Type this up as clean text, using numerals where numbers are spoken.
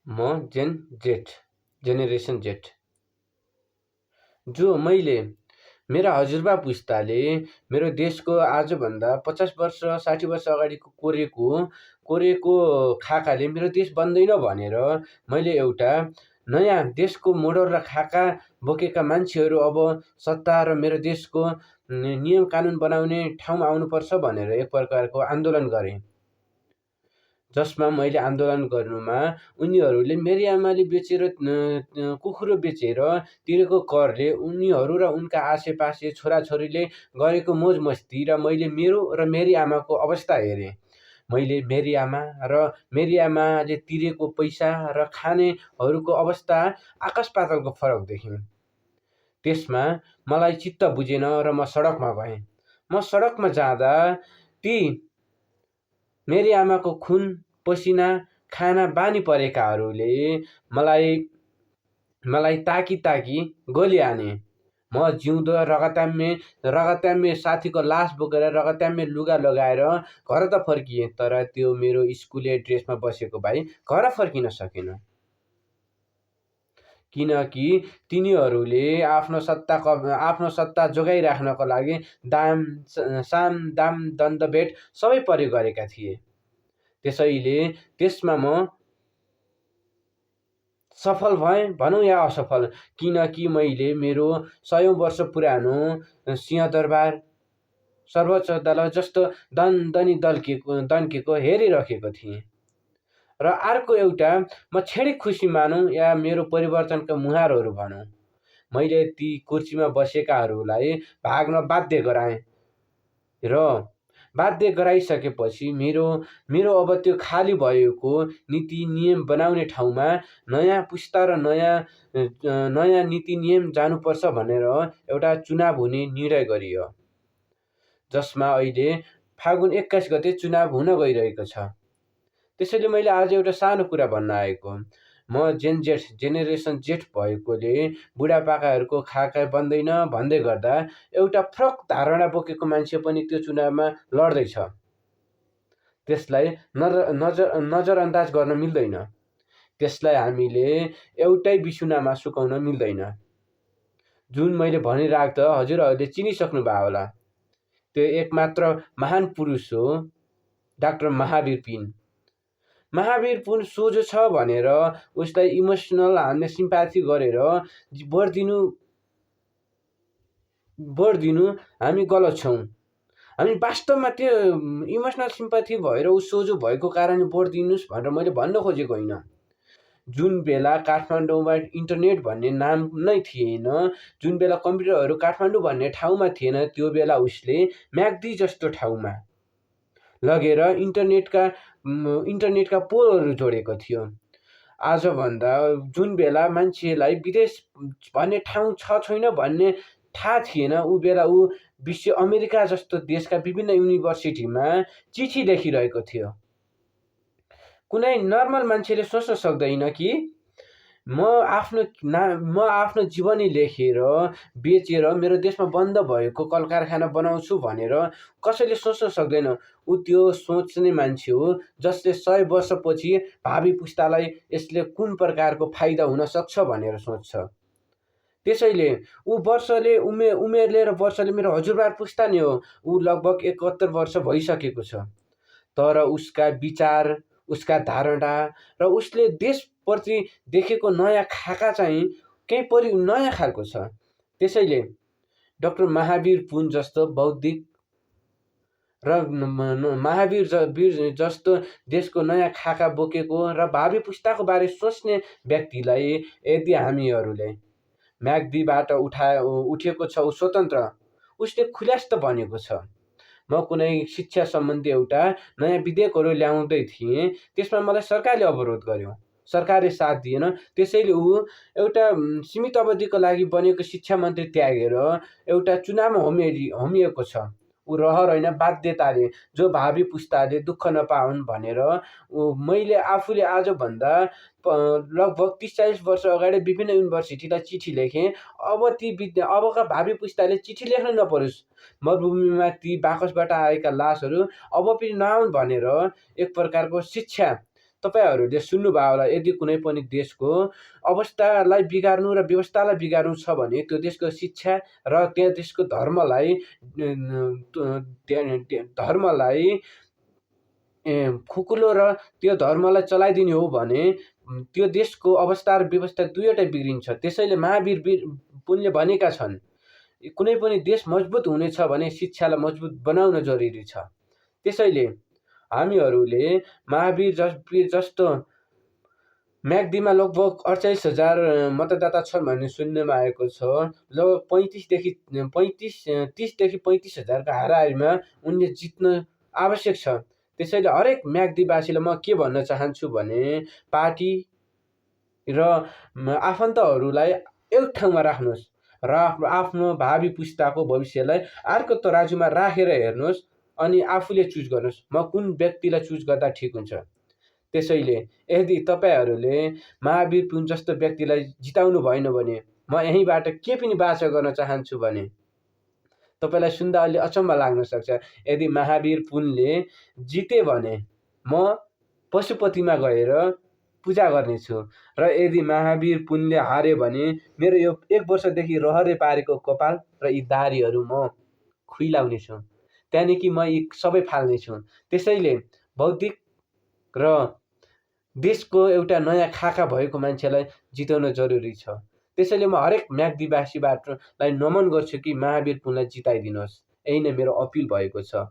म generation jet, जो मैले मेरा हजुरबा पुस्ताले मेरो देशको आजभन्दा 50 वर्ष 60 वर्ष अगाडिको कोरेको खाकाले मेरो देश बन्दैन भनेर मैले एउटा नयाँ देशको मोडल र खाका बोकेका मान्छेहरू अब सत्ता र मेरो देशको नियम कानुन बनाउने ठाउँमा आउनुपर्छ भनेर एक प्रकारको आन्दोलन गरेँ। जसमा मैले आन्दोलन गर्नुमा उनीहरूले मेरी आमाले बेचेर कुखुरो बेचेर तिरेको करले उनीहरू र उनका आसेपासे छोराछोरीले गरेको मोज मस्ती र मैले मेरो र मेरी आमाको अवस्था हेरेँ। मैले मेरी आमा र मेरी आमाले तिरेको पैसा र खानेहरूको अवस्था आकाश पातालको फरक देखेँ। त्यसमा मलाई चित्त बुझेन र म सडकमा गएँ। म सडकमा जाँदा ती मेरी आमाको खुन पसिना खाना बानी परेकाहरूले मलाई ताकी गोली हाने। म जिउँदो रगताम्य साथीको लास बोकेर रगताम्य लुगा लगाएर घर त फर्किएँ, तर त्यो मेरो स्कुले ड्रेसमा बसेको भाइ घर फर्किन सकेन, किनकि तिनीहरूले आफ्नो सत्ता जोगाइराख्नको लागि साम दाम दण्डभेट सबै प्रयोग गरेका थिए। त्यसैले त्यसमा म सफल भएँ भनौँ या असफल, किनकि मैले मेरो 100औं वर्ष पुरानो सिंहदरबार सर्वोच्च अदालत जस्तो दनदनी दन्केको हेरिरहेको थिएँ। र अर्को एउटा म क्षणिक खुसी मानौँ या मेरो परिवर्तनका मुहारहरू भनौँ, मैले ती कुर्सीमा बसेकाहरूलाई भाग्न बाध्य गराएँ र बाध्य गराइसकेपछि मेरो अब त्यो खाली भएको नीति नियम बनाउने ठाउँमा नयाँ पुस्ता र नयाँ नीति नियम जानुपर्छ भनेर एउटा चुनाव हुने निर्णय गरियो, जसमा अहिले फागुन 21 गते चुनाव हुन गइरहेको छ। त्यसैले मैले आज एउटा सानो कुरा भन्न आएको, म जेनेरेसन जेट भएकोले बुढापाकाहरूको खाका बन्दैन भन्दै गर्दा एउटा फरक धारणा बोकेको मान्छे पनि त्यो चुनावमा लड्दैछ। त्यसलाई नजरअन्दाज गर्न मिल्दैन, त्यसलाई हामीले एउटै बिसुनामा सुकाउन मिल्दैन। जुन मैले भनिराख्दा हजुरहरूले चिनिसक्नु भयो होला, त्यो एकमात्र महान पुरुष हो डाक्टर महावीर पिन। महावीर पुन सोझो छ भनेर उसलाई इमोसनल हामीले सिम्पाथी गरेर बढ्दिनु हामी गलत छौँ। हामी वास्तवमा त्यो इमोसनल सिम्पाथी भएर ऊ सोझो भएको कारण बढ्दिनुस् भनेर मैले भन्न खोजेको होइन। जुन बेला काठमाडौँमा इन्टरनेट भन्ने नाम नै थिएन, जुन बेला कम्प्युटरहरू काठमाडौँ भन्ने ठाउँमा थिएन, त्यो बेला उसले म्याग्दी जस्तो ठाउँमा लगेर इन्टरनेटका पोलहरू जोडेको थियो। आजभन्दा जुन बेला मान्छेलाई विदेश भन्ने ठाउँ छ छैन भन्ने थाहा थिएन, ऊ बेला ऊ विश्व अमेरिका जस्तो देशका विभिन्न युनिभर्सिटीमा चिठी लेखिरहेको थियो। कुनै नर्मल मान्छेले सोच्न सक्दैन कि म आफ्नो जीवनी लेखेर बेचेर मेरो देशमा बन्द भएको कल कारखाना बनाउँछु भनेर कसैले सोच्न सक्दैन। ऊ त्यो सोच्ने मान्छे हो जसले 100 वर्षपछि भावी पुस्तालाई यसले कुन प्रकारको फाइदा हुन सक्छ भनेर सोच्छ। त्यसैले ऊ उमेरले र वर्षले मेरो हजुरबार पुस्ता नै हो। ऊ लगभग 71 वर्ष भइसकेको छ, तर उसका विचार, उसका धारणा र उसले देशप्रति देखेको नयाँ खाका चाहिँ केही नयाँ खालको छ। त्यसैले डाक्टर महावीर पुन जस्तो बौद्धिक र महावीर जस्तो देशको नयाँ खाका बोकेको र भावी पुस्ताको बारे सोच्ने व्यक्तिलाई यदि हामीहरूले म्याग्दीबाट उठेको छ, ऊ स्वतन्त्र, उसले खुल्यास्त बनेको छ। म कुनै शिक्षा सम्बन्धी एउटा नयाँ विधेयकहरू ल्याउँदै थिएँ, त्यसमा मलाई सरकारले अवरोध गर्यो, सरकारले साथ दिएन। त्यसैले ऊ एउटा सीमित अवधिको लागि बनेको शिक्षा मन्त्री त्यागेर एउटा चुनावमा होमिएको छ। ऊ रहर होइन, बाध्यताले, जो भावी पुस्ताले दुःख नपाउन् भनेर मैले आफूले आजभन्दा लगभग 30-40 वर्ष अगाडि विभिन्न युनिभर्सिटीलाई चिठी लेखेँ। अबका भावी पुस्ताले चिठी लेख्न नपरोस्, मरुभूमिमा ती बाकसबाट आएका लासहरू अब पनि नआउन् भनेर एक प्रकारको शिक्षा तपाईँहरूले सुन्नुभयो होला, यदि कुनै पनि देशको अवस्थालाई बिगार्नु र व्यवस्थालाई बिगार्नु छ भने त्यो देशको शिक्षा र त्यहाँ देशको धर्मलाई खुकुलो र त्यो धर्मलाई चलाइदिने हो भने त्यो देशको अवस्था र व्यवस्था दुईवटै बिग्रिन्छ। त्यसैले महावीर पुनले भनेका छन्, कुनै पनि देश मजबुत हुनेछ भने शिक्षालाई मजबुत बनाउन जरुरी छ। त्यसैले हामीहरूले महावीर जस्तो म्याग्दीमा लगभग 48,000 मतदाता छन् भन्ने सुन्नमा आएको छ। लगभग 30,000 देखि 35,000 हाराहारीमा उनले जित्न आवश्यक छ। त्यसैले हरेक म्याग्दीवासीलाई म के भन्न चाहन्छु भने पार्टी र आफन्तहरूलाई एक ठाउँमा राख्नुहोस् र आफ्नो भावी पुस्ताको भविष्यलाई अर्को तराजुमा राखेर हेर्नुहोस् अनि आफूले चुज गर्नुहोस् म कुन व्यक्तिलाई चुज गर्दा ठिक हुन्छ। त्यसैले यदि तपाईँहरूले महावीर पुन जस्तो व्यक्तिलाई जिताउनु भएन भने म यहीँबाट के पनि बाचा गर्न चाहन्छु भने तपाईँलाई सुन्दा अलि अचम्म लाग्न सक्छ। यदि महावीर पुनले जिते भने म पशुपतिमा गएर पूजा गर्नेछु र यदि महावीर पुनले हारे भने मेरो यो 1 वर्षदेखि रहरे पारेको कपाल र यी दारीहरू म खुइलाउनेछु, त्यहाँदेखि म यी सबै फाल्नेछु। त्यसैले बौद्धिक र देशको एउटा नयाँ खाका भएको मान्छेलाई जिताउन जरुरी छ। त्यसैले म हरेक म्याग्दीवासीलाई नमन गर्छु कि महावीर पुनलाई जिताइदिनुहोस्। यही नै मेरो अपिल भएको छ।